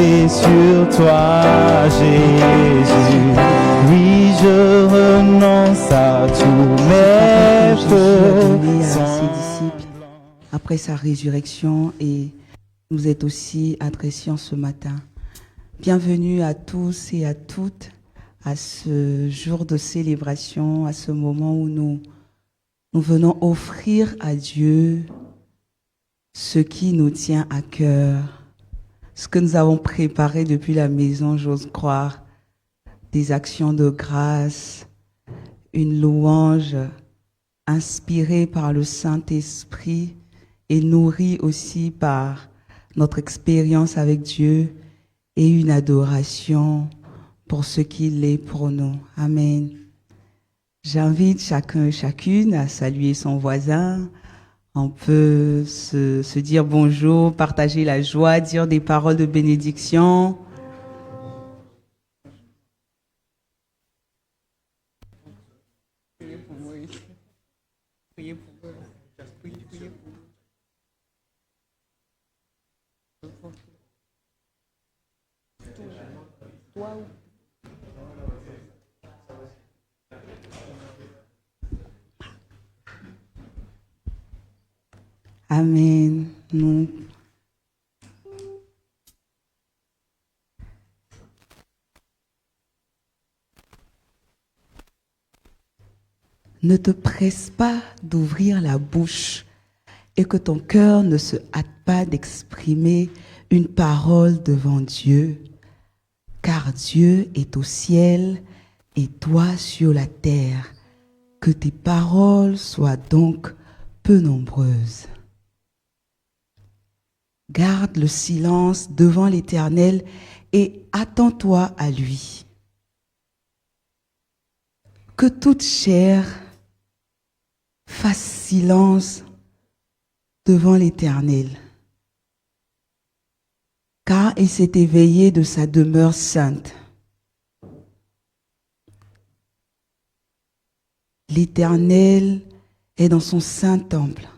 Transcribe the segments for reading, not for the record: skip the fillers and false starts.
compter sur toi, Jésus. Oui, je renonce à tous mes donné à ses faux. disciples après sa résurrection et nous est aussi adressé en ce matin. Bienvenue à tous et à toutes à ce jour de célébration, à ce moment où nous venons offrir à Dieu ce qui nous tient à cœur, ce que nous avons préparé depuis la maison, j'ose croire, des actions de grâce, une louange inspirée par le Saint-Esprit et nourrie aussi par notre expérience avec Dieu et une adoration pour ce qu'il est pour nous. Amen. J'invite chacun et chacune à saluer son voisin. On peut se dire bonjour, partager la joie, dire des paroles de bénédiction. Amen. Nous ne te presse pas d'ouvrir la bouche et que ton cœur ne se hâte pas d'exprimer une parole devant Dieu, car Dieu est au ciel et toi sur la terre. Que tes paroles soient donc peu nombreuses. Garde le silence devant l'Éternel et attends-toi à lui. Que toute chair fasse silence devant l'Éternel, car il s'est éveillé de sa demeure sainte. L'Éternel est dans son saint temple.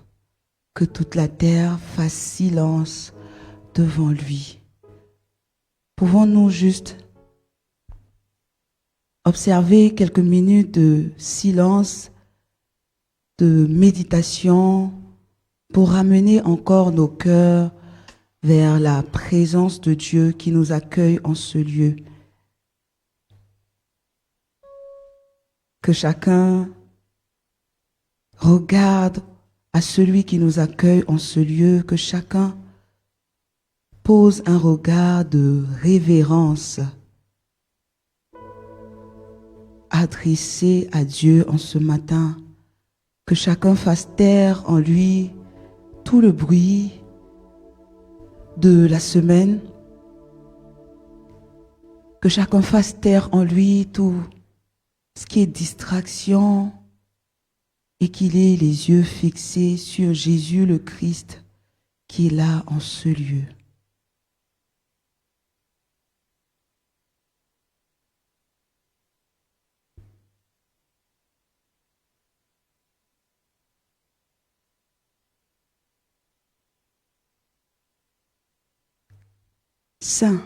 Que toute la terre fasse silence devant lui. Pouvons-nous juste observer quelques minutes de silence, de méditation, pour ramener encore nos cœurs vers la présence de Dieu qui nous accueille en ce lieu. Que chacun regarde à celui qui nous accueille en ce lieu, que chacun pose un regard de révérence adressé à Dieu en ce matin, que chacun fasse taire en lui tout le bruit de la semaine, que chacun fasse taire en lui tout ce qui est distraction, et qu'il ait les yeux fixés sur Jésus le Christ qui est là en ce lieu. Saint,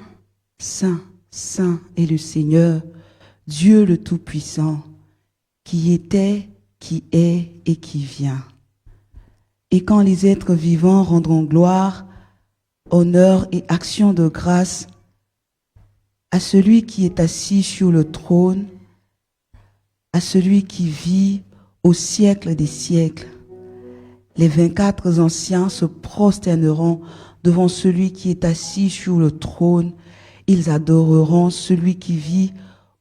Saint, Saint est le Seigneur, Dieu le Tout-Puissant, qui était, qui est et qui vient. Et quand les êtres vivants rendront gloire, honneur et action de grâce à celui qui est assis sur le trône, à celui qui vit au siècle des siècles, les 24 anciens se prosterneront devant celui qui est assis sur le trône. Ils adoreront celui qui vit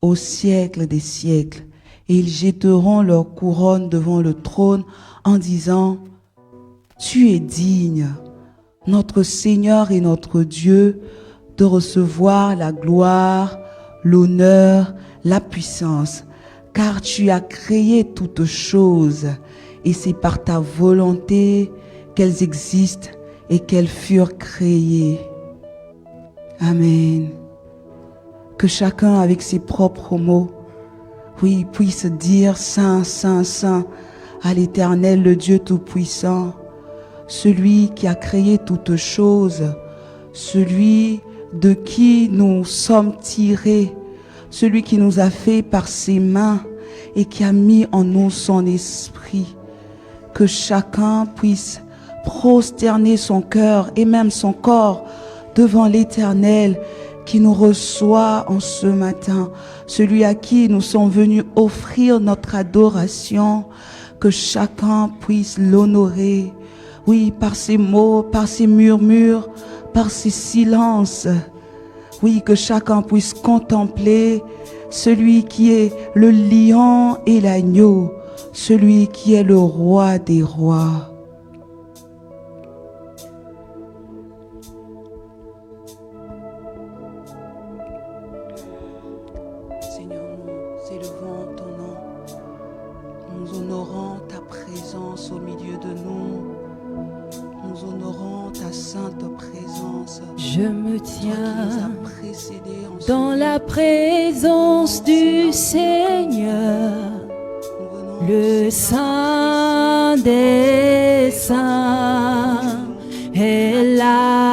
au siècle des siècles. Et ils jetteront leur couronne devant le trône en disant: Tu es digne, notre Seigneur et notre Dieu, de recevoir la gloire, l'honneur, la puissance, car tu as créé toutes choses, et c'est par ta volonté qu'elles existent et qu'elles furent créées. Amen. Que chacun avec ses propres mots, oui, puisse dire: Saint, Saint, Saint, à l'Éternel, le Dieu Tout-Puissant, celui qui a créé toutes choses, celui de qui nous sommes tirés, celui qui nous a fait par ses mains et qui a mis en nous son esprit. Que chacun puisse prosterner son cœur et même son corps devant l'Éternel qui nous reçoit en ce matin, celui à qui nous sommes venus offrir notre adoration, que chacun puisse l'honorer, oui, par ses mots, par ses murmures, par ses silences, oui, que chacun puisse contempler celui qui est le lion et l'agneau, celui qui est le roi des rois. Seigneur, nous élevons ton nom, nous honorons ta présence au milieu de nous, nous honorons ta sainte présence. Je me tiens dans la présence du Seigneur, le Saint des Saints est là.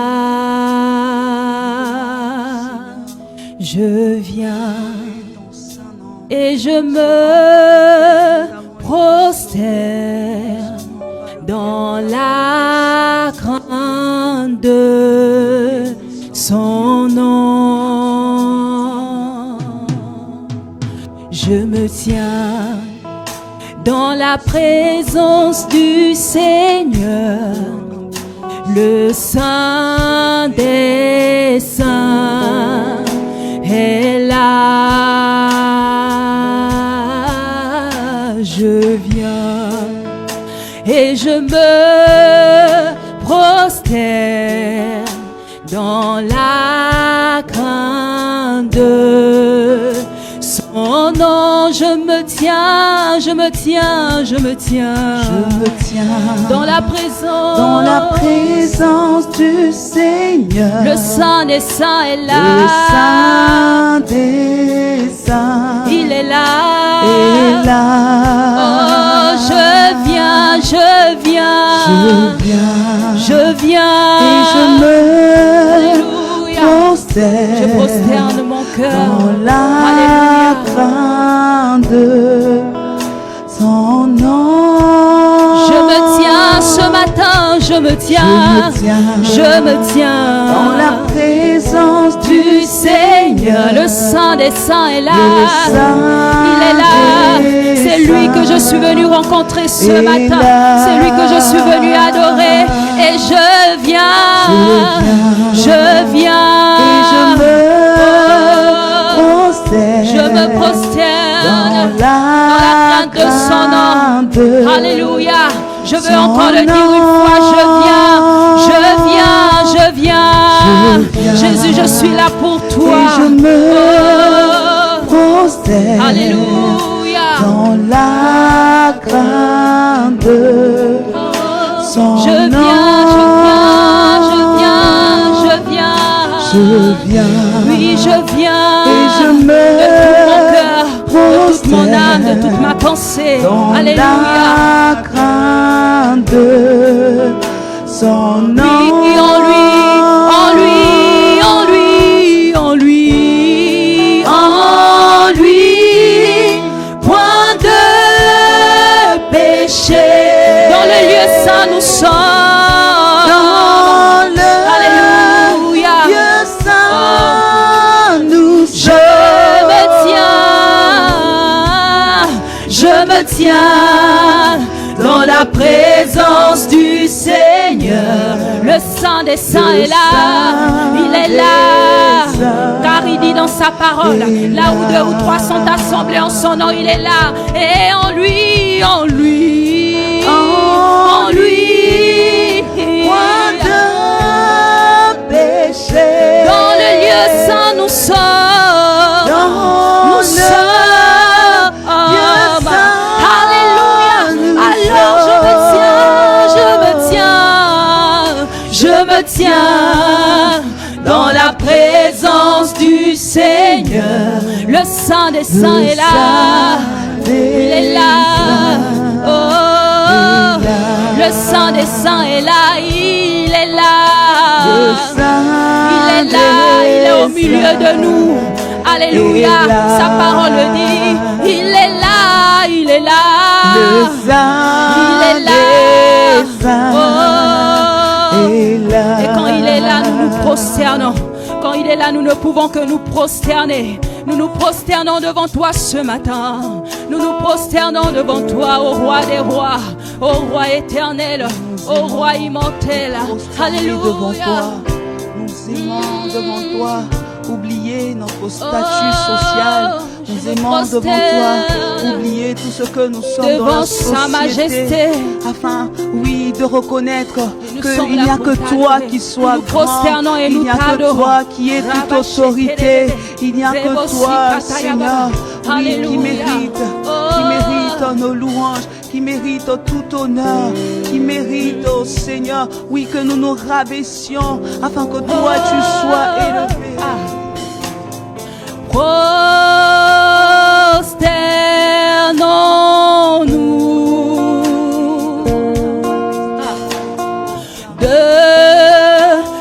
Je viens et je me prosterne dans la crainte de son nom. Je me tiens dans la présence du Seigneur, le Saint des Saints est là. Je viens et je me prosterne dans la crainte de son nom. Je me tiens, je me tiens, je me tiens, je me tiens dans la présence du Seigneur. Le Saint des Saints est là. Le Saint des Saints, il est là. Est là. Oh, je viens, je viens, je viens, et je me prosterne. Je prosterne mon cœur dans la crainte de son nom. Je me tiens ce matin, je me tiens, je me tiens dans la présence du Seigneur. Le Saint des Saints est là, il est là. C'est lui que je suis venu rencontrer ce matin, c'est lui que je suis venu adorer. Et je viens, je viens, et je me prosterne dans la crainte de son nom. Alléluia. Je veux encore le dire une fois, je viens, je viens, je viens. Jésus, je suis là pour toi. Et je me prosterne. Alléluia. Dans la crainte de son nom. Je viens, je viens. Oui, je viens. Et je me de toute mon âme, de toute ma pensée. Alléluia. La crainte de son nom. Oui, en lui, en lui, en lui, en lui, en lui, point de péché. Dans le lieu saint, nous sommes. Dans le Alléluia. lieu saint, nous sommes. Je me tiens dans la présence du Seigneur. Le Saint des Saints est là, il est là, car il dit dans sa parole, là où 2 ou 3 sont assemblés en son nom, il est là. Et en lui, en lui, en lui, point de péché. dans le lieu saint nous sommes, nous sommes. Tiens dans la présence du Seigneur. Le Saint des Saints est là, il est là. Oh, le Saint des Saints est là, il est là. Il est là, il au milieu de nous. Alléluia. Sa parole le dit. Il est là, il est là. Le Saint Il est là. des saints est là. Et quand il est là, nous nous prosternons. Quand il est là, nous ne pouvons que nous prosterner. Nous nous prosternons devant toi ce matin. Nous nous prosternons devant toi, ô roi des rois, ô roi éternel, ô roi immortel. Alléluia. Devant Alléluia. toi, nous aimons devant toi. Oublier notre statut social. Nous aimons devant toi. Oublier tout ce que nous sommes Devant dans la sa société. majesté. Afin, oui, de reconnaître Nous qu'il sommes n'y là a pour que toi t'adorer. qui sois Nous nous prosternons grand. et Il nous n'y a que t'adorons. toi qui es toute autorité. Il n'y a que toi, Seigneur, oui, qui mérite nos louanges, qui mérite tout honneur, qui mérite, oh Seigneur, oui, que nous nous rabaissions afin que toi tu sois élevé. Prosternons-nous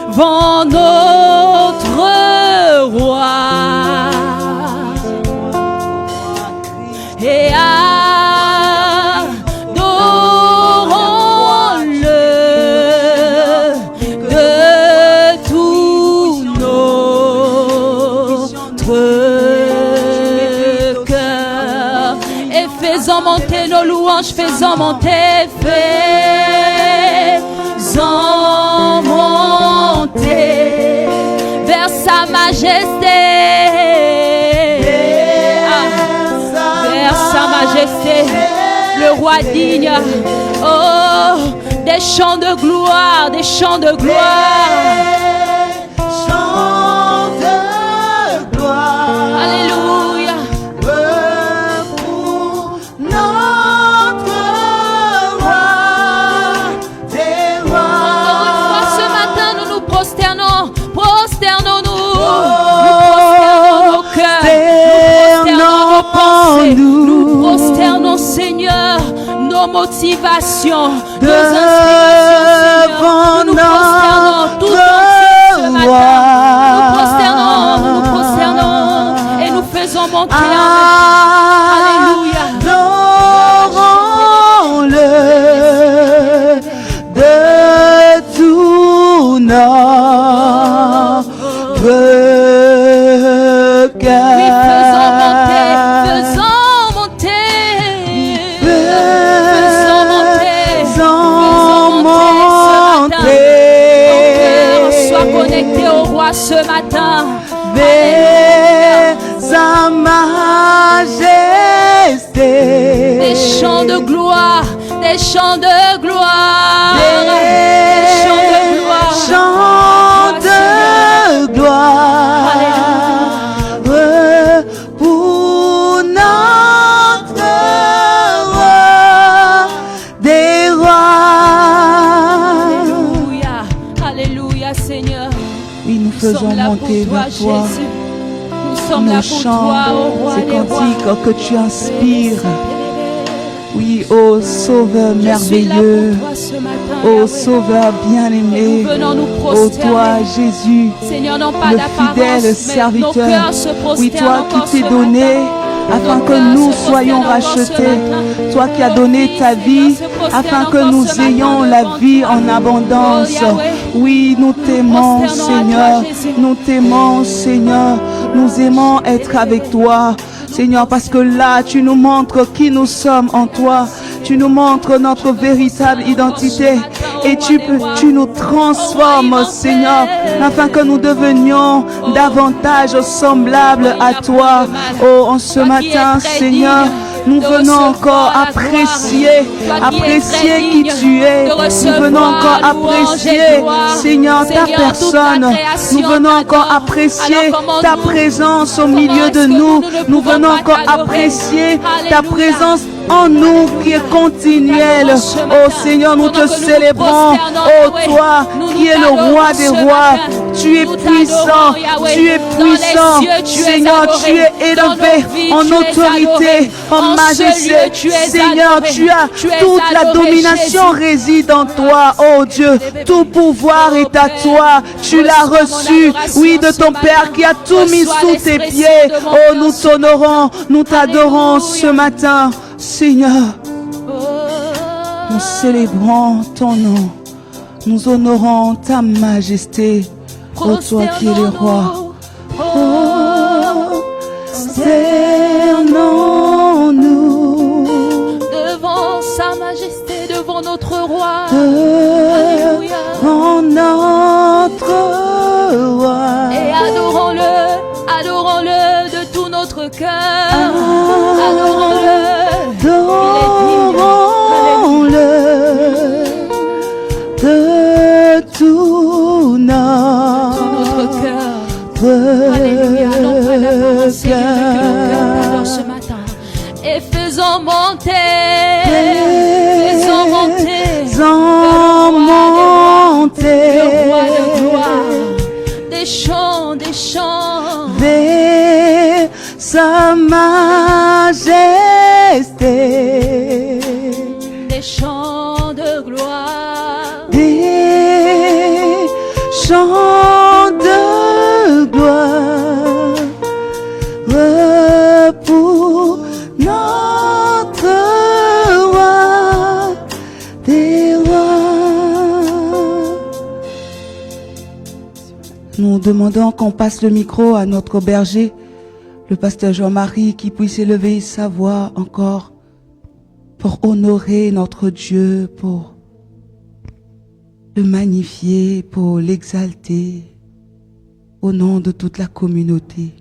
devant notre roi et adorons-le de tout notre cœur et faisons monter nos louanges, faisons monter, faisons monter vers sa majesté. Vers sa majesté, le roi digne. Oh, des chants de gloire, des chants de gloire. Chant de gloire. Alléluia. Pour notre roi des rois. Encore une fois, ce matin, nous nous prosternons. Prosternons-nous. Nous prosternons nos cœurs. Nous prosternons nos pensées. Nous prosternons, Seigneur, nos motivations, nos inspirations, Seigneur. Nous nous prosternons tout entier ce matin. Nous prosternons et nous faisons monter en Alléluia. Adorons-le de tout notre cœur. Oui, faisons monter, faisons monter. Faisons monter, sois connecté au roi ce matin. Vers sa majesté. Des chants de gloire, des chants de gloire, des chants de gloire. Chants de gloire. Pour notre roi des rois. Alléluia, alléluia Seigneur. Oui, nous Nous faisons sommes là monter pour toi vers toi Jésus. Nous sommes là nos pour chants, toi, ô roi ces des rois. cantiques que tu inspires. Oui, ô Sauveur Je suis là merveilleux, pour toi ce matin, ô Yahweh. Sauveur bien-aimé, Nous venons nous ô prosterner. toi Jésus, Seigneur, non pas le d'apparence, fidèle mais nos serviteur. cœurs se prosternent Oui, toi encore qui t'es ce donné matin. afin Nos que cœurs nous se soyons prosternent encore ce rachetés, matin. toi qui as Nos donné vies, ta Seigneur, vie se prosternent afin que encore nous ce matin ayons la devant vie toi. en abondance. Oh, Yahweh. Oui, nous t'aimons prosternons à Seigneur, toi, Jésus. nous t'aimons Seigneur, nous aimons être avec toi. Seigneur, parce que là, tu nous montres qui nous sommes en toi. Tu nous montres notre véritable identité. Et tu nous transformes, Seigneur, afin que nous devenions davantage semblables à toi. Oh, en ce matin, Seigneur, nous venons encore apprécier qui tu es. Nous venons encore apprécier, Seigneur, ta personne. Nous venons encore apprécier ta présence au milieu de nous. Nous venons encore apprécier ta présence en nous qui est continuelle. Oh Seigneur, nous te célébrons. Oh toi qui es le roi des rois, tu es puissant, tu es puissant. Seigneur, tu es élevé en autorité, en majesté. Seigneur, tu as toute la domination réside en toi. Oh Dieu, tout pouvoir est à toi. Tu l'as reçu, oui, de ton Père qui a tout mis sous tes pieds. Oh, nous t'honorons, nous t'adorons ce matin, Seigneur. Nous célébrons ton nom, nous honorons ta majesté, ô toi qui es le roi. Oh, cernons-nous devant sa majesté, devant notre roi. Devant notre roi. Et adorons-le de tout notre cœur. Adorons-le. Adorons-le de tout notre cœur. Alléluia. Allons près la pensée que le cœur ce matin. Et faisons monter le roi de gloire. Des chants vers sa majesté, des chants de gloire, des chants de gloire pour notre roi des rois. Nous demandons qu'on passe le micro à notre berger, le pasteur Jean-Marie, qui puisse élever sa voix encore pour honorer notre Dieu, pour le magnifier, pour l'exalter au nom de toute la communauté.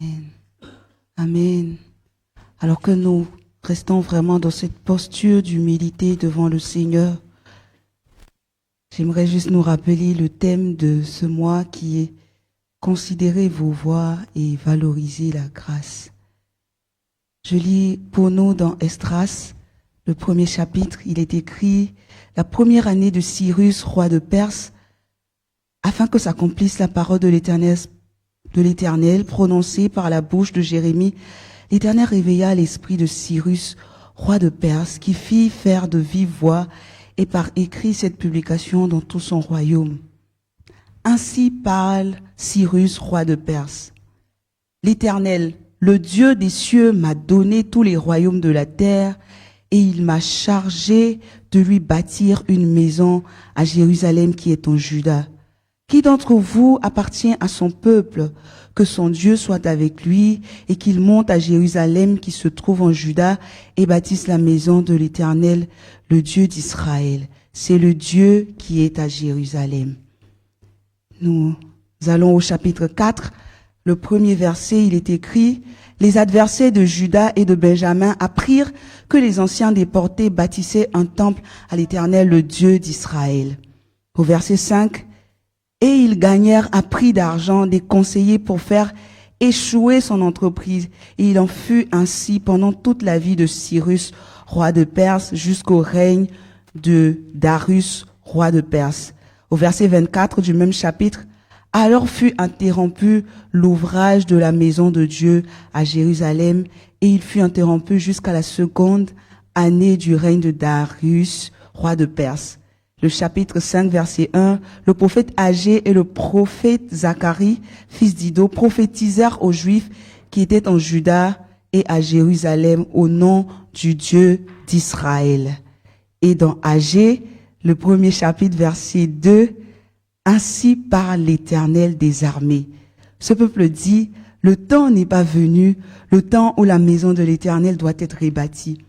Amen. Amen. Alors que nous restons vraiment dans cette posture d'humilité devant le Seigneur, j'aimerais juste nous rappeler le thème de ce mois qui est considérez vos voies et valorisez la grâce. Je lis pour nous dans Esdras, le premier chapitre, il est écrit « La première année de Cyrus, roi de Perse, afin que s'accomplisse la parole de l'Éternel prononcée par la bouche de Jérémie, l'Éternel réveilla l'esprit de Cyrus, roi de Perse, qui fit faire de vive voix et par écrit cette publication dans tout son royaume. Ainsi parle Cyrus, roi de Perse. L'Éternel, le Dieu des cieux, m'a donné tous les royaumes de la terre et il m'a chargé de lui bâtir une maison à Jérusalem qui est en Juda. Qui d'entre vous appartient à son peuple, que son Dieu soit avec lui et qu'il monte à Jérusalem qui se trouve en Juda et bâtisse la maison de l'Éternel, le Dieu d'Israël. C'est le Dieu qui est à Jérusalem. Nous allons au chapitre 4. Le premier verset, il est écrit « Les adversaires de Juda et de Benjamin apprirent que les anciens déportés bâtissaient un temple à l'Éternel, le Dieu d'Israël. » Au verset 5, « Et ils gagnèrent à prix d'argent des conseillers pour faire échouer son entreprise. Et il en fut ainsi pendant toute la vie de Cyrus, roi de Perse, jusqu'au règne de Darius, roi de Perse. » Au verset 24 du même chapitre, « Alors fut interrompu l'ouvrage de la maison de Dieu à Jérusalem, et il fut interrompu jusqu'à la seconde année du règne de Darius, roi de Perse. » Le chapitre 5, verset 1, « Le prophète Agé et le prophète Zacharie, fils d'Ido, prophétisèrent aux Juifs qui étaient en Juda et à Jérusalem au nom du Dieu d'Israël. » Et dans Agé, le premier chapitre, verset 2, « Ainsi parle l'Éternel des armées. » Ce peuple dit, « Le temps n'est pas venu, le temps où la maison de l'Éternel doit être rebâtie. »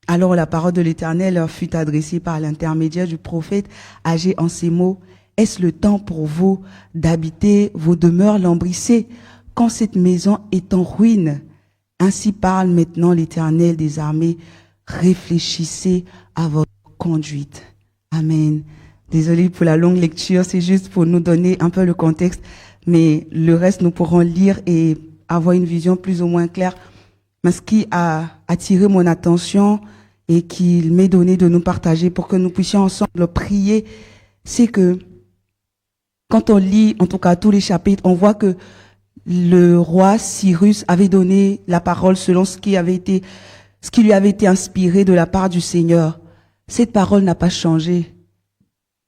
Alors la parole de l'Éternel leur fut adressée par l'intermédiaire du prophète Agé en ces mots, « Est-ce le temps pour vous d'habiter vos demeures lambrissées quand cette maison est en ruine? Ainsi parle maintenant l'Éternel des armées, réfléchissez à votre conduite. » Amen. Désolé pour la longue lecture, c'est juste pour nous donner un peu le contexte, mais le reste nous pourrons lire et avoir une vision plus ou moins claire. Mais ce qui a attiré mon attention et qu'il m'est donné de nous partager pour que nous puissions ensemble prier, c'est que quand on lit, en tout cas tous les chapitres, on voit que le roi Cyrus avait donné la parole selon ce qui lui avait été inspiré de la part du Seigneur. Cette parole n'a pas changé.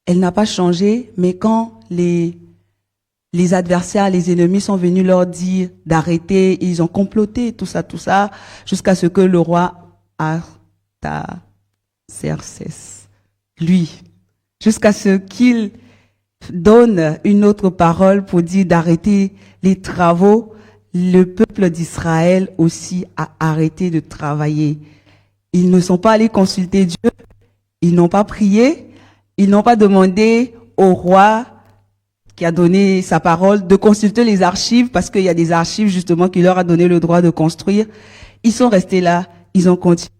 Elle n'a pas changé, mais quand les adversaires, les ennemis sont venus leur dire d'arrêter, ils ont comploté, tout ça, jusqu'à ce que le roi Artaxerxès, lui, jusqu'à ce qu'il donne une autre parole pour dire d'arrêter les travaux, le peuple d'Israël aussi a arrêté de travailler. Ils ne sont pas allés consulter Dieu, ils n'ont pas prié, ils n'ont pas demandé au roi qui a donné sa parole de consulter les archives, parce qu'il y a des archives justement qui leur a donné le droit de construire. Ils sont restés là, ils ont continué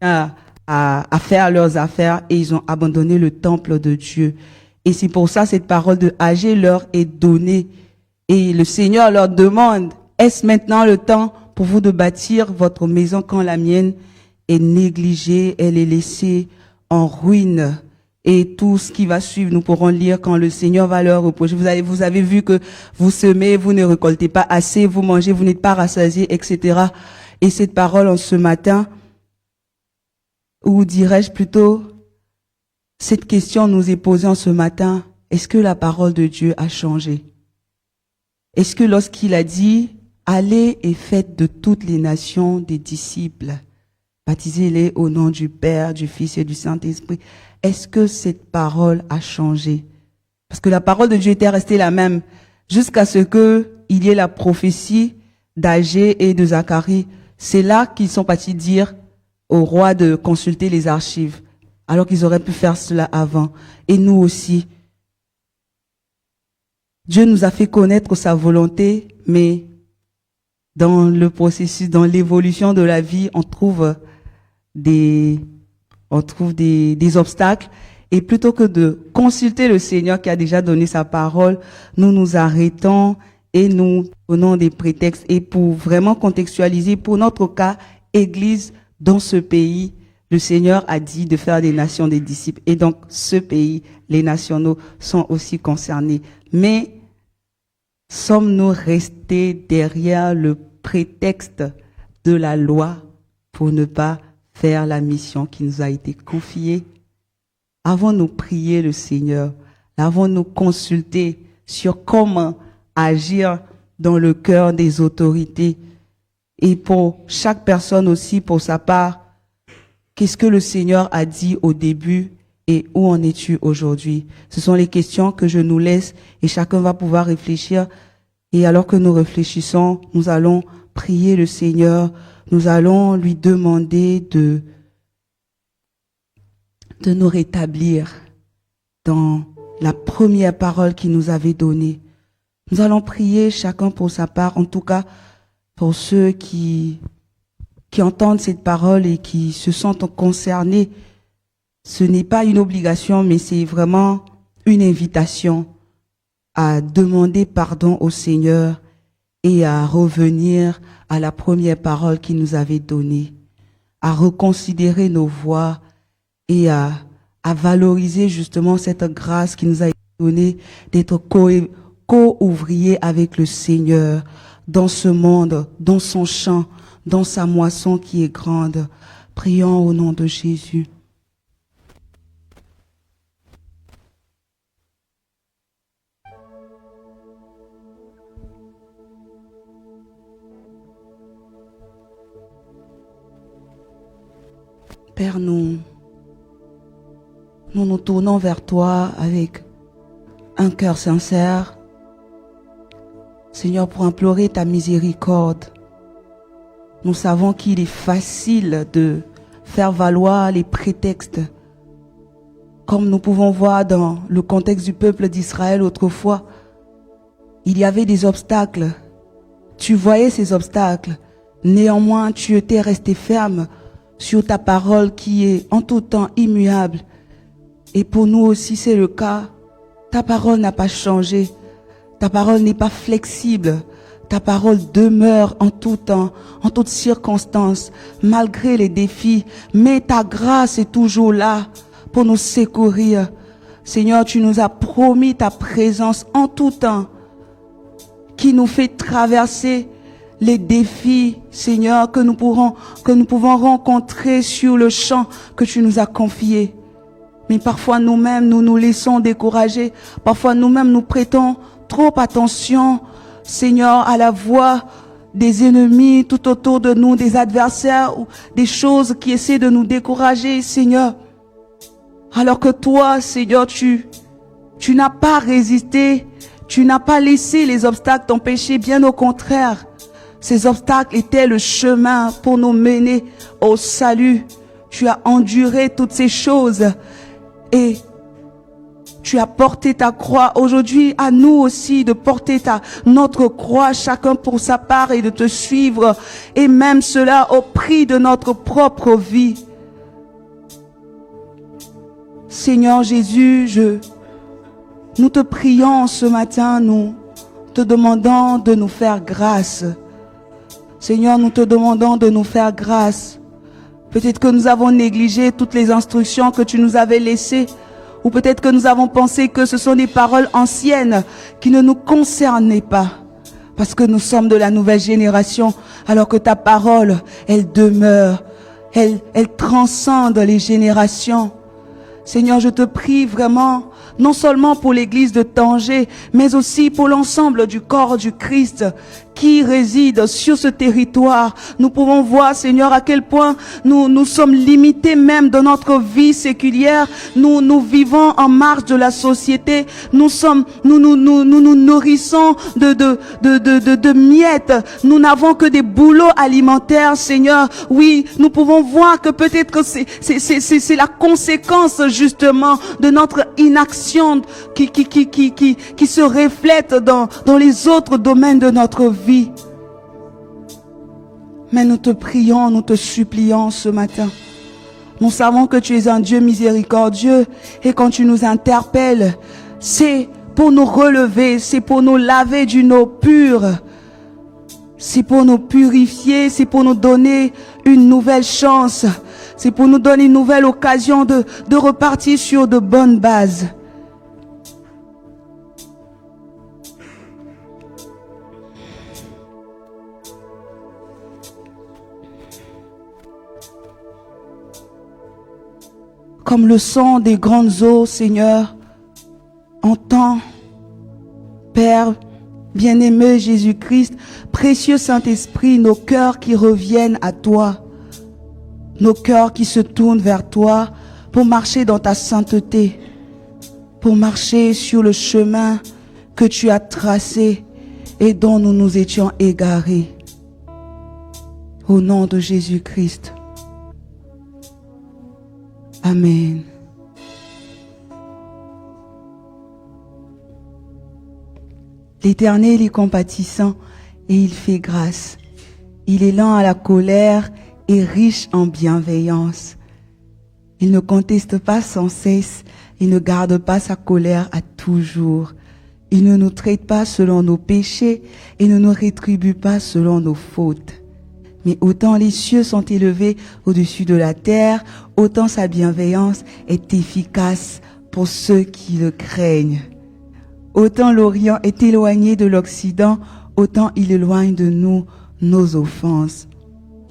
à faire leurs affaires et ils ont abandonné le temple de Dieu. Et c'est pour ça cette parole de Agé leur est donnée. Et le Seigneur leur demande, est-ce maintenant le temps pour vous de bâtir votre maison quand la mienne est négligée, elle est laissée en ruine? Et tout ce qui va suivre, nous pourrons lire quand le Seigneur va leur reprocher. Vous avez vu que vous semez, vous ne récoltez pas assez, vous mangez, vous n'êtes pas rassasiés, etc. Et cette parole en ce matin, ou dirais-je plutôt, cette question nous est posée en ce matin, est-ce que la parole de Dieu a changé? Est-ce que lorsqu'il a dit, allez et faites de toutes les nations des disciples, baptisez-les au nom du Père, du Fils et du Saint-Esprit, est-ce que cette parole a changé? Parce que la parole de Dieu était restée la même jusqu'à ce que il y ait la prophétie d'Agé et de Zacharie. C'est là qu'ils sont partis dire au roi de consulter les archives, alors qu'ils auraient pu faire cela avant. Et nous aussi. Dieu nous a fait connaître sa volonté, mais dans le processus, dans l'évolution de la vie, on trouve des obstacles. Et plutôt que de consulter le Seigneur qui a déjà donné sa parole, nous nous arrêtons et nous donnons des prétextes. Et pour vraiment contextualiser, pour notre cas, Église dans ce pays, le Seigneur a dit de faire des nations des disciples. Et donc, ce pays, les nationaux sont aussi concernés. Mais sommes-nous restés derrière le prétexte de la loi pour ne pas faire la mission qui nous a été confiée? Avons-nous prié le Seigneur? Avons-nous consulté sur comment agir dans le cœur des autorités? Et pour chaque personne aussi, pour sa part, qu'est-ce que le Seigneur a dit au début et où en es-tu aujourd'hui? Ce sont les questions que je nous laisse et chacun va pouvoir réfléchir. Et alors que nous réfléchissons, nous allons prier le Seigneur. Nous allons lui demander de nous rétablir dans la première parole qu'il nous avait donnée. Nous allons prier chacun pour sa part, en tout cas pour ceux qui entendent cette parole et qui se sentent concernés. Ce n'est pas une obligation, mais c'est vraiment une invitation à demander pardon au Seigneur et à revenir à la première parole qu'il nous avait donnée, à reconsidérer nos voies et à valoriser justement cette grâce qui nous a été donnée d'être co-ouvriers avec le Seigneur dans ce monde, dans son champ, dans sa moisson qui est grande. Prions au nom de Jésus. Père, nous nous tournons vers toi avec un cœur sincère, Seigneur, pour implorer ta miséricorde. Nous savons qu'il est facile de faire valoir les prétextes, comme nous pouvons voir dans le contexte du peuple d'Israël autrefois. Il y avait des obstacles. Tu voyais ces obstacles. Néanmoins, tu étais resté ferme sur ta parole qui est en tout temps immuable. Et pour nous aussi, c'est le cas. Ta parole n'a pas changé. Ta parole n'est pas flexible. Ta parole demeure en tout temps, en toutes circonstances, malgré les défis. Mais ta grâce est toujours là pour nous secourir. Seigneur, tu nous as promis ta présence en tout temps, qui nous fait traverser les défis, Seigneur, que nous pouvons rencontrer sur le champ que tu nous as confié. Mais parfois nous-mêmes, nous nous laissons décourager. Parfois nous-mêmes, nous prêtons trop attention, Seigneur, à la voix des ennemis tout autour de nous, des adversaires ou des choses qui essaient de nous décourager, Seigneur. Alors que toi, Seigneur, tu n'as pas résisté, tu n'as pas laissé les obstacles t'empêcher, bien au contraire. Ces obstacles étaient le chemin pour nous mener au salut. Tu as enduré toutes ces choses et tu as porté ta croix. Aujourd'hui, à nous aussi de porter notre croix, chacun pour sa part, et de te suivre, et même cela au prix de notre propre vie. Seigneur Jésus, nous te prions ce matin, nous te demandons de nous faire grâce. Seigneur, nous te demandons de nous faire grâce. Peut-être que nous avons négligé toutes les instructions que tu nous avais laissées, ou peut-être que nous avons pensé que ce sont des paroles anciennes qui ne nous concernaient pas, parce que nous sommes de la nouvelle génération, alors que ta parole, elle demeure, elle transcende les générations. Seigneur, je te prie vraiment, non seulement pour l'église de Tanger, mais aussi pour l'ensemble du corps du Christ qui réside sur ce territoire. Nous pouvons voir, Seigneur, à quel point nous sommes limités même dans notre vie séculière. Nous vivons en marge de la société. Nous nous nourrissons de miettes. Nous n'avons que des boulots alimentaires, Seigneur. Oui, nous pouvons voir que peut-être que c'est la conséquence justement de notre inaction qui se reflète dans les autres domaines de notre vie. Mais nous te prions, nous te supplions ce matin. Nous savons que tu es un Dieu miséricordieux et quand tu nous interpelles, c'est pour nous relever, c'est pour nous laver d'une eau pure. C'est pour nous purifier, c'est pour nous donner une nouvelle chance. C'est pour nous donner une nouvelle occasion de repartir sur de bonnes bases. Comme le son des grandes eaux, Seigneur, entends, Père, bien-aimé Jésus-Christ, précieux Saint-Esprit, nos cœurs qui reviennent à toi, nos cœurs qui se tournent vers toi pour marcher dans ta sainteté, pour marcher sur le chemin que tu as tracé et dont nous nous étions égarés. Au nom de Jésus-Christ. Amen. L'Éternel est compatissant et il fait grâce. Il est lent à la colère et riche en bienveillance. Il ne conteste pas sans cesse, il ne garde pas sa colère à toujours. Il ne nous traite pas selon nos péchés et ne nous rétribue pas selon nos fautes. Mais autant les cieux sont élevés au-dessus de la terre, autant sa bienveillance est efficace pour ceux qui le craignent. Autant l'Orient est éloigné de l'Occident, autant il éloigne de nous nos offenses.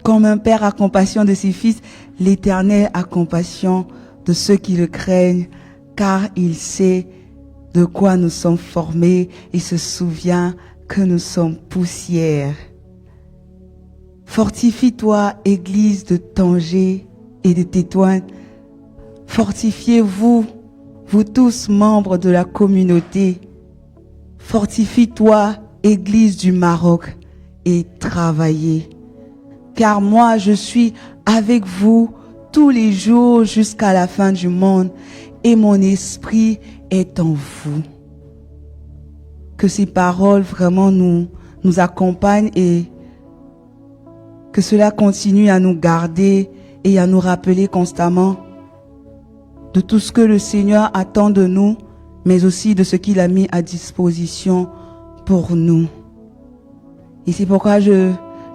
Comme un père a compassion de ses fils, l'Éternel a compassion de ceux qui le craignent, car il sait de quoi nous sommes formés et se souvient que nous sommes poussière. Fortifie-toi, Église de Tanger et de Tétouan. Fortifiez-vous, vous tous membres de la communauté. Fortifie-toi, Église du Maroc, et travaillez. Car moi, je suis avec vous tous les jours jusqu'à la fin du monde, et mon esprit est en vous. Que ces paroles vraiment nous accompagnent et que cela continue à nous garder et à nous rappeler constamment de tout ce que le Seigneur attend de nous, mais aussi de ce qu'il a mis à disposition pour nous. Et c'est pourquoi je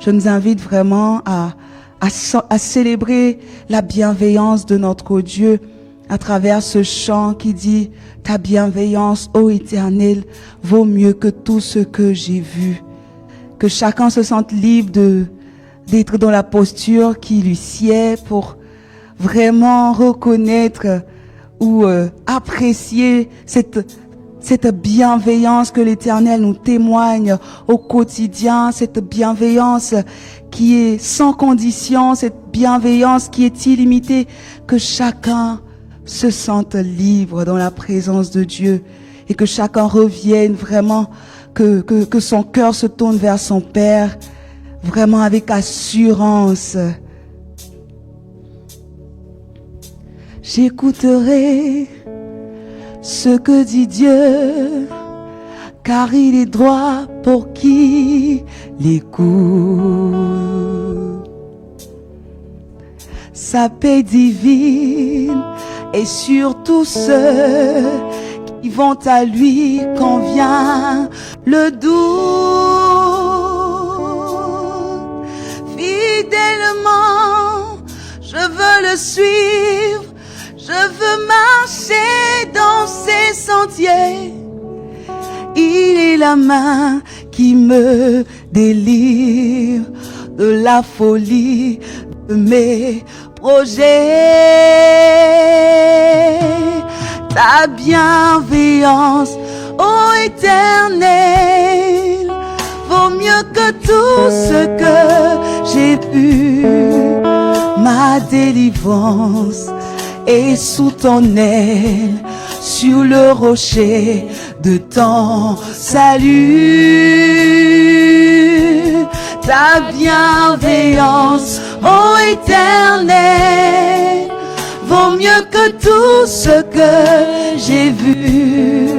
nous invite vraiment à célébrer la bienveillance de notre Dieu à travers ce chant qui dit « Ta bienveillance, ô Éternel, vaut mieux que tout ce que j'ai vu. » Que chacun se sente libre d'être dans la posture qui lui sied pour vraiment reconnaître ou apprécier cette bienveillance que l'Éternel nous témoigne au quotidien, cette bienveillance qui est sans condition, cette bienveillance qui est illimitée, que chacun se sente libre dans la présence de Dieu et que chacun revienne vraiment, que son cœur se tourne vers son Père, vraiment avec assurance. J'écouterai ce que dit Dieu, car il est droit pour qui l'écoute. Sa paix divine est sur tous ceux qui vont à lui quand vient le doute. Fidèlement, je veux le suivre, je veux marcher dans ses sentiers. Il est la main qui me délivre de la folie de mes projets. Ta bienveillance, ô Éternel, vaut mieux que tout ce que j'ai pu. Ma délivrance est sous ton aile, sur le rocher de ton salut. Ta bienveillance, ô Éternel, vaut mieux que tout ce que j'ai vu.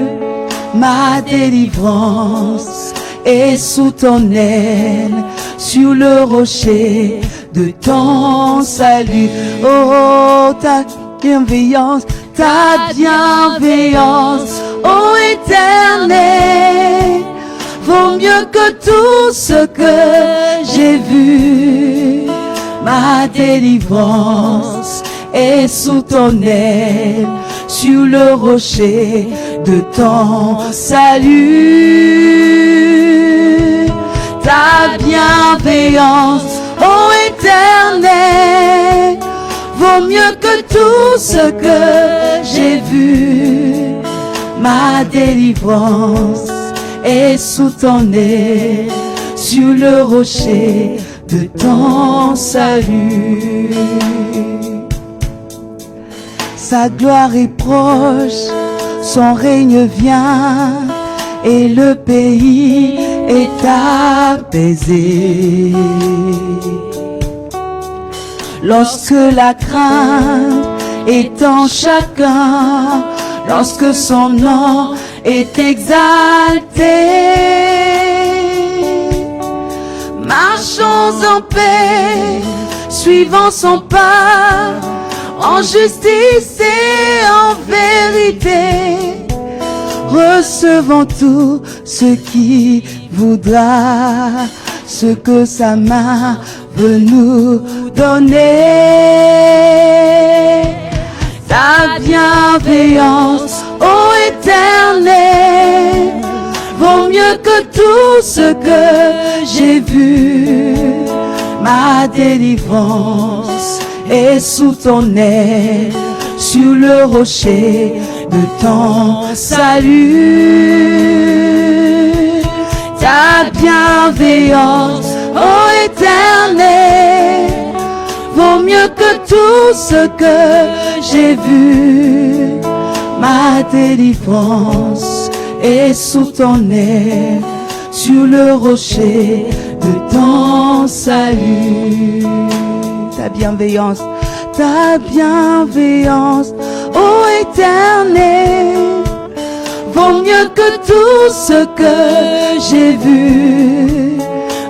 Ma délivrance est sous ton aile, sur le rocher de ton salut. Oh, ta bienveillance, ô Éternel, vaut mieux que tout ce que j'ai vu. Ma délivrance est sous ton aile, sur le rocher de ton salut. Ta bienveillance, ô Éternel, vaut mieux que tout ce que j'ai vu. Ma délivrance est sous ton aile, sur le rocher de ton salut. Sa gloire est proche, son règne vient, et le pays est apaisé. Lorsque la crainte est en chacun, lorsque son nom est exalté, marchons en paix, suivant son pas, en justice et en vérité. Recevons tout ce qui voudra, ce que sa main veut nous donner. Ta bienveillance, ô Éternel, vaut mieux que tout ce que j'ai vu. Ma délivrance est sous ton aile, sur le rocher de ton salut. Ta bienveillance, ô Éternel, vaut mieux que tout ce que j'ai vu. Ma délivrance est sous ton aile, sur le rocher de ton salut. Ta bienveillance, ô Éternel, vaut mieux que tout ce que j'ai vu.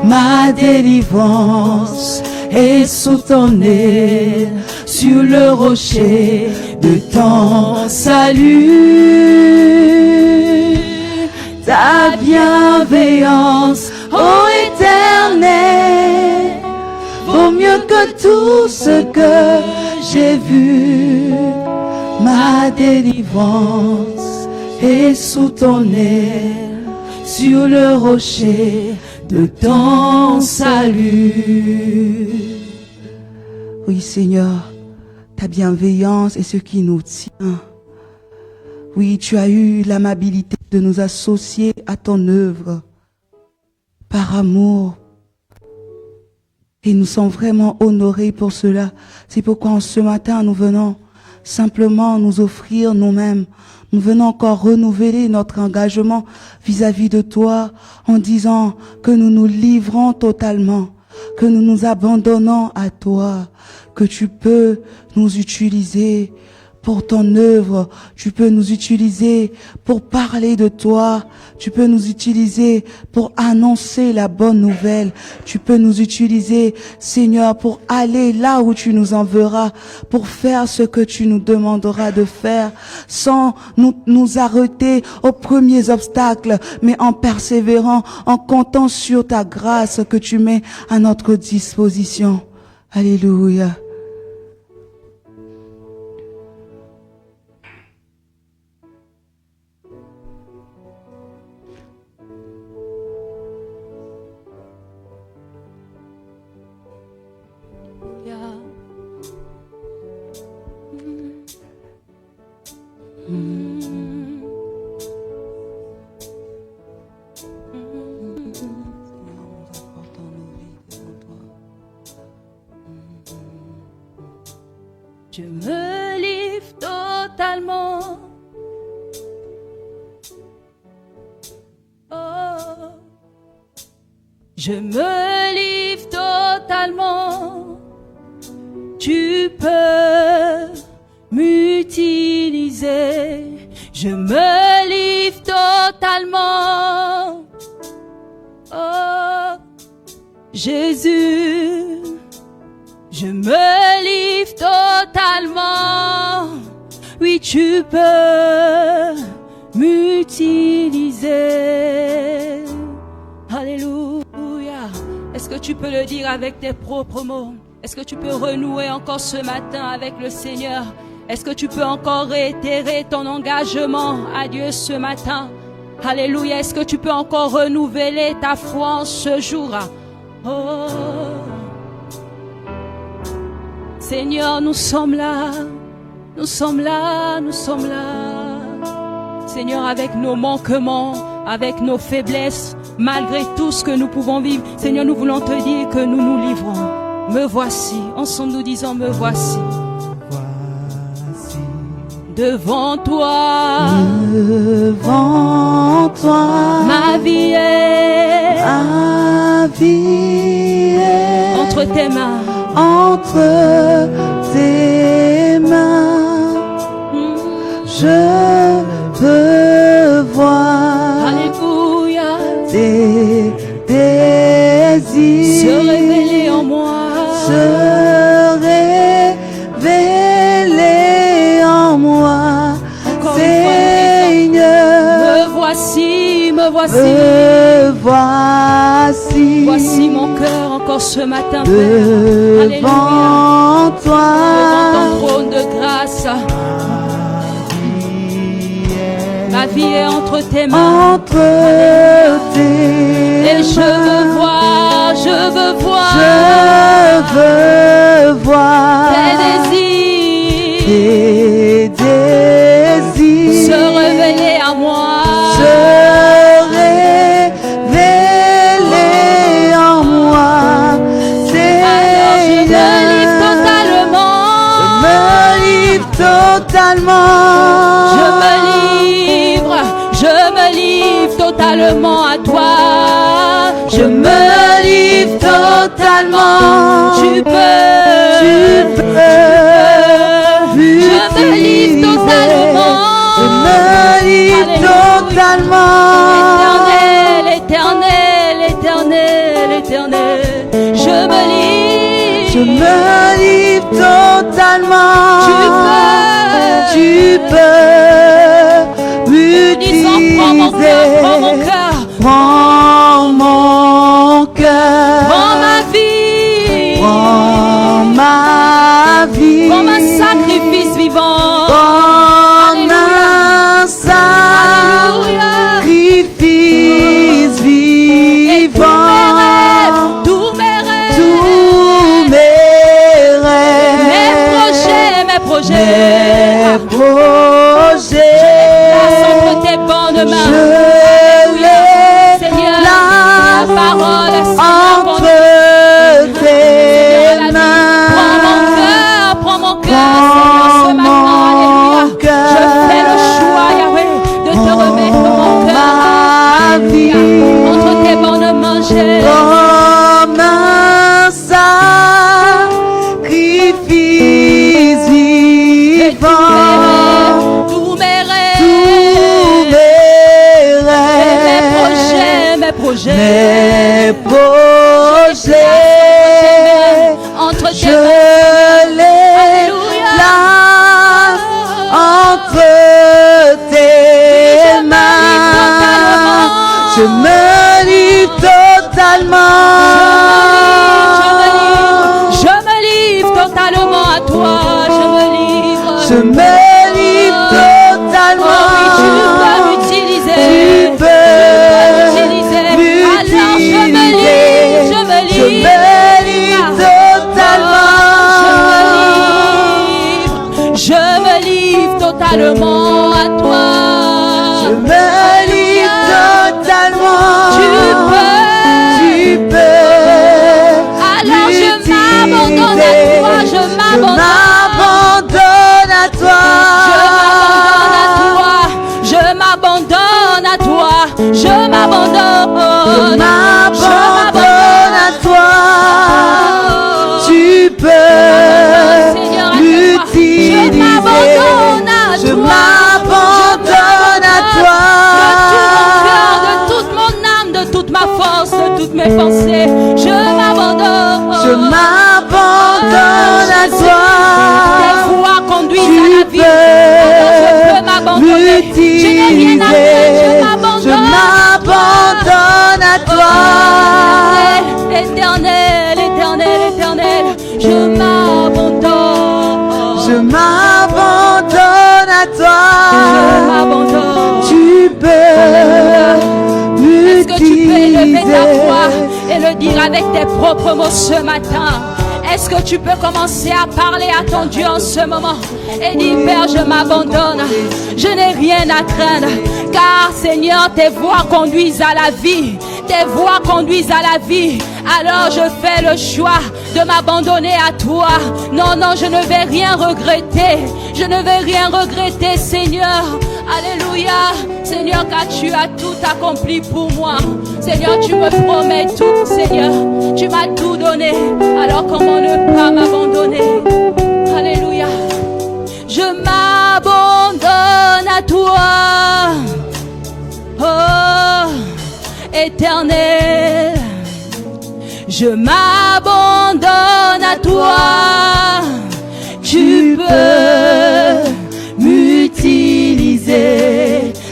Ma délivrance est sous ton aile, sur le rocher de ton salut. Ta bienveillance, ô Éternel, vaut mieux que tout ce que j'ai vu. Ma délivrance est sous ton aile, sur le rocher de ton salut. Oui, Seigneur, ta bienveillance est ce qui nous tient. Oui, tu as eu l'amabilité de nous associer à ton œuvre par amour. Et nous sommes vraiment honorés pour cela. C'est pourquoi en ce matin, nous venons simplement nous offrir nous-mêmes. Nous venons encore renouveler notre engagement vis-à-vis de toi en disant que nous nous livrons totalement, que nous nous abandonnons à toi, que tu peux nous utiliser pour ton œuvre, tu peux nous utiliser pour parler de toi, tu peux nous utiliser pour annoncer la bonne nouvelle, tu peux nous utiliser, Seigneur, pour aller là où tu nous enverras, pour faire ce que tu nous demanderas de faire, sans nous arrêter aux premiers obstacles, mais en persévérant, en comptant sur ta grâce que tu mets à notre disposition. Alléluia. Je me livre totalement. Oh, je me livre totalement. Tu peux m'utiliser. Je me livre totalement. Oh, Jésus, je me livre totalement. Oui, tu peux m'utiliser. Alléluia. Est-ce que tu peux le dire avec tes propres mots? Est-ce que tu peux renouer encore ce matin avec le Seigneur? Est-ce que tu peux encore réitérer ton engagement à Dieu ce matin? Alléluia. Est-ce que tu peux encore renouveler ta foi en ce jour? Oh. Seigneur, nous sommes là. Nous sommes là, nous sommes là. Seigneur, avec nos manquements, avec nos faiblesses, malgré tout ce que nous pouvons vivre, Seigneur, nous voulons te dire que nous nous livrons. Me voici, ensemble nous disons me voici. Devant toi, ma vie est entre tes mains, je peux voir. Alléluia. Tes désirs se révéler en moi, Seigneur. Me voici, me voici. Me voici. Voici mon cœur encore ce matin, Père. Devant toi, devant ton trône de grâce. Ma vie est entre tes mains. Et je veux voir, je veux voir. Tes désirs se révéler à moi. Totalement à toi, je me livre totalement. Tu peux, je me livre totalement. Je me livre totalement. L'éternel, l'éternel, l'éternel. Je me livre totalement. Tu peux. Disons, prends mon cœur, prends mon cœur, prends mon cœur, prends ma vie, prends ma vie, comme un sacrifice vivant, comme un sacrifice vivant. Tous mes rêves, mes projets. entre tes bancs de main. Seigneur, la parole est entre tes mains. Prends mon cœur, Seigneur, ce matin, alléluia. Je fais le choix, Yahweh, de te remettre mon cœur, alléluia. Entre tes bancs de main, comme un sacrifice vivant. Tous mes rêves, mes projets, entre tes je les lave entre tes mains. Je me livre totalement. Je me livre totalement à toi. Je me livre totalement. Oh oui, tu peux m'utiliser. Alors je me livre totalement. Je me livre totalement à toi. Je me livre totalement. Tu peux. Alors je m'abandonne à toi. Je m'abandonne à toi. Je m'abandonne à toi. Je m'abandonne à toi. Tu peux l'utiliser. Je m'abandonne à toi. De tout mon cœur, de toute mon âme, de toute ma force, de toutes mes pensées. Je m'abandonne à toi. Tes voies conduisent à la vie. Alors je peux m'abandonner. Je n'ai rien à le dire avec tes propres mots ce matin? Est-ce que tu peux commencer à parler à ton Dieu en ce moment et dire, Père, je m'abandonne, je n'ai rien à craindre, car Seigneur, tes voies conduisent à la vie, tes voies conduisent à la vie. Alors je fais le choix de m'abandonner à toi. Non, non, je ne vais rien regretter, je ne vais rien regretter, Seigneur. Alléluia, Seigneur, car tu as tout accompli pour moi. Seigneur, tu me promets tout, Seigneur, tu m'as tout donné. Alors comment ne pas m'abandonner? Alléluia. Je m'abandonne à toi, oh Éternel. Je m'abandonne à toi. Tu peux m'utiliser.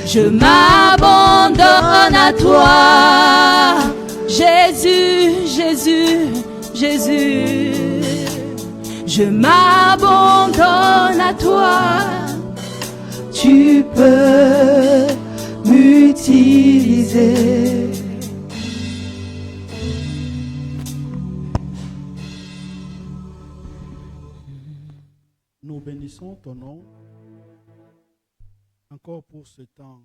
Je m'abandonne à toi. Jésus, Jésus, Jésus. Je m'abandonne à toi. Tu peux m'utiliser. Nous bénissons ton nom encore pour ce temps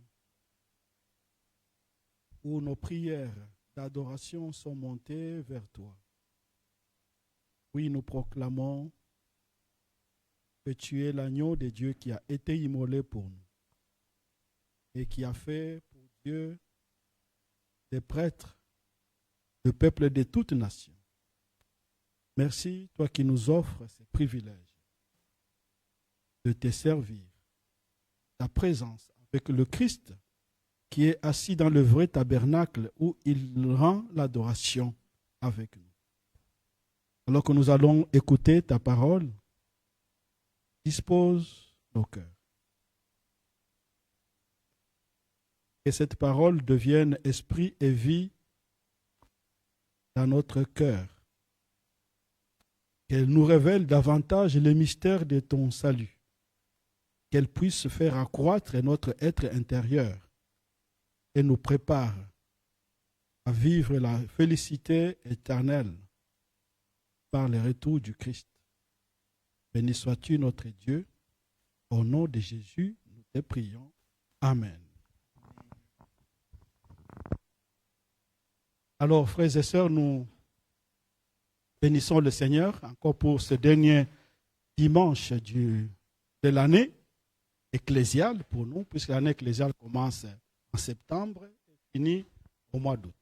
où nos prières d'adoration sont montées vers toi. Oui, nous proclamons que tu es l'agneau de Dieu qui a été immolé pour nous et qui a fait pour Dieu des prêtres, le peuple de toutes nations. Merci, toi qui nous offres ce privilège de te servir, ta présence avec le Christ qui est assis dans le vrai tabernacle où il rend l'adoration avec nous. Alors que nous allons écouter ta parole, dispose nos cœurs. Que cette parole devienne esprit et vie dans notre cœur. Qu'elle nous révèle davantage les mystères de ton salut. Qu'elle puisse faire accroître notre être intérieur et nous prépare à vivre la félicité éternelle par le retour du Christ. Béni sois-tu notre Dieu. Au nom de Jésus, nous te prions. Amen. Alors, frères et sœurs, nous bénissons le Seigneur encore pour ce dernier dimanche de l'année ecclésiale pour nous, puisque l'année ecclésiale commence en septembre et finit au mois d'août.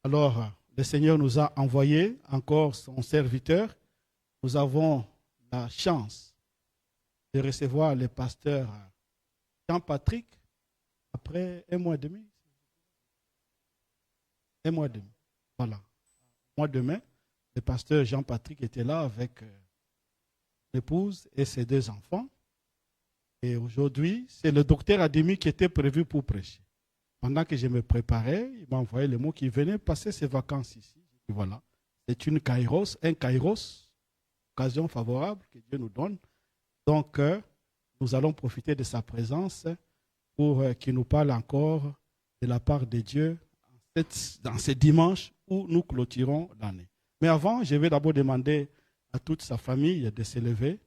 Alors, le Seigneur nous a envoyé encore son serviteur. Nous avons la chance de recevoir le pasteur Jean-Patrick après un mois et demi. Un mois et demi. Voilà. Un mois demain, le pasteur Jean-Patrick était là avec l'épouse et ses deux enfants. Et aujourd'hui, c'est le docteur Ademi qui était prévu pour prêcher. Pendant que je me préparais, il m'a envoyé le mot qu'il venait passer ses vacances ici. Et voilà, c'est un kairos, occasion favorable que Dieu nous donne. Donc, nous allons profiter de sa présence pour qu'il nous parle encore de la part de Dieu dans ce dimanche où nous clôturons l'année. Mais avant, je vais d'abord demander à toute sa famille de se lever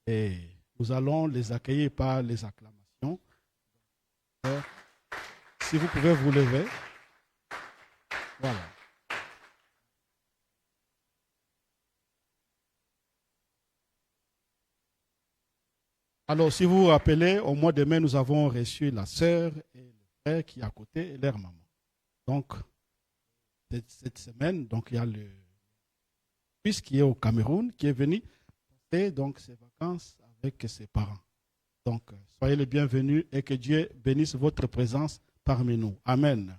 et nous allons les accueillir par les acclamations. Si vous pouvez vous lever. Voilà. Alors, si vous vous rappelez, au mois de mai, nous avons reçu la sœur et le frère qui est à côté et leur maman. Donc, cette semaine, donc, il y a le fils qui est au Cameroun, qui est venu passer donc ses vacances avec ses parents. Donc, soyez les bienvenus et que Dieu bénisse votre présence parmi nous. Amen.